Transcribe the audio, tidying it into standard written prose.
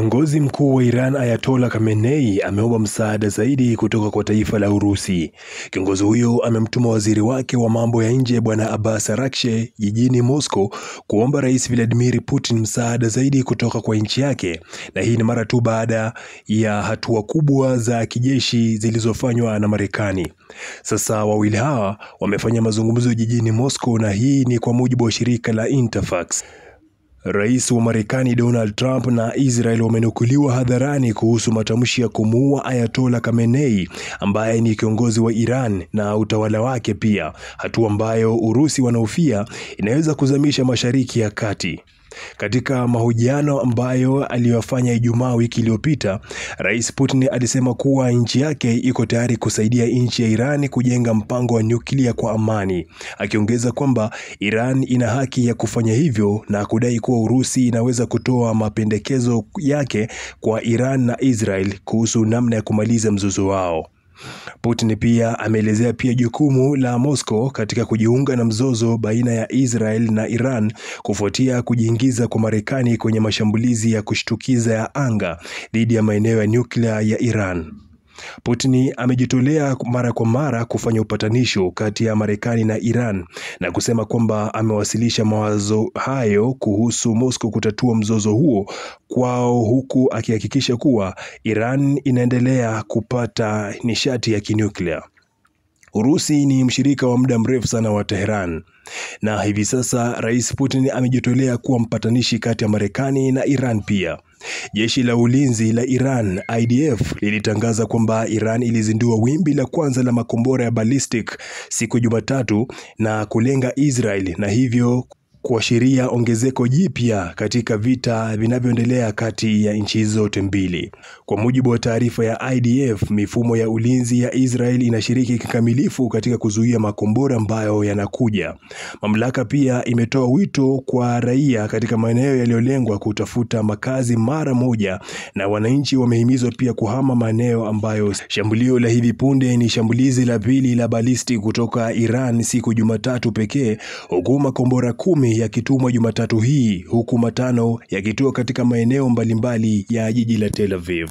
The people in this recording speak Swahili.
Kiongozi mkuu wa Iran Ayatollah Khamenei ameomba msaada zaidi kutoka kwa taifa la Urusi. Kiongozi huyo amemtuma waziri wake wa mambo ya nje Bwana Abbas Araghchi jijini Moscow kuomba Rais Vladimir Putin msaada zaidi kutoka kwa nchi yake, na hii ni mara tu baada ya hatua kubwa za kijeshi zilizofanywa na Marekani. Sasa wawili hawa wamefanya mazungumzo jijini Moscow, na hii ni kwa mujibu wa shirika la Interfax. Rais wa Marekani Donald Trump na Israel wamenukuliwa hadharani kuhusu matamshi ya kumuua Ayatollah Khamenei ambaye ni kiongozi wa Iran na utawala wake pia, hatua ambayo Urusi wanahofia inaweza kuzamisha Mashariki ya Kati. Katika mahojiano ambayo aliyofanya Ijumaa wiki iliyopita, Rais Putin alisema kuwa nchi yake iko tayari kusaidia nchi ya Iran kujenga mpango wa nyuklia kwa amani, akiongeza kwamba Iran ina haki ya kufanya hivyo na kudai kuwa Urusi inaweza kutoa mapendekezo yake kwa Iran na Israel kuhusu namna ya kumaliza mzozo wao. Putin pia ameelezea pia jukumu la Moscow katika kujiunga na mzozo baina ya Israel na Iran kufuatia kujiingiza kwa Marekani kwenye mashambulizi ya kushtukiza ya anga dhidi ya maeneo ya nyuklia ya Iran. Putin amejitolea mara kwa mara kufanya upatanisho kati ya Marekani na Iran na kusema kwamba amewasilisha mawazo hayo kuhusu Moscow kutatua mzozo huo kwao, huku akihakikisha kuwa Iran inaendelea kupata nishati ya kinuklia. Urusi ni mshirika wa muda mrefu sana wa Tehran, na hivi sasa Rais Putin amejitolea kuwa mpatanishi kati ya Marekani na Iran pia. Jeshi la ulinzi la Iran IDF lilitangaza kwamba Iran ilizindua wimbi la kwanza la makombora ya ballistic siku Jumatatu na kulenga Israel, na hivyo kuashiria ongezeko jipya katika vita vinavyoendelea kati ya nchi zote mbili. Kwa mujibu wa taarifa ya IDF, mifumo ya ulinzi ya Israel inashiriki kikamilifu katika kuzuia makombora ambayo yanakuja. Mamlaka pia imetoa wito kwa raia katika maeneo yaliyolengwa kutafuta makazi mara moja, na wananchi wamehimizwa pia kuhama maeneo ambayo. Shambulio la hivi punde ni shambulizi la pili la balistiki kutoka Iran siku Jumatatu pekee, huku makombora 10 yakitumwa Jumatatu hii, huku matano yakitua katika maeneo mbalimbali ya jiji la Tel Aviv.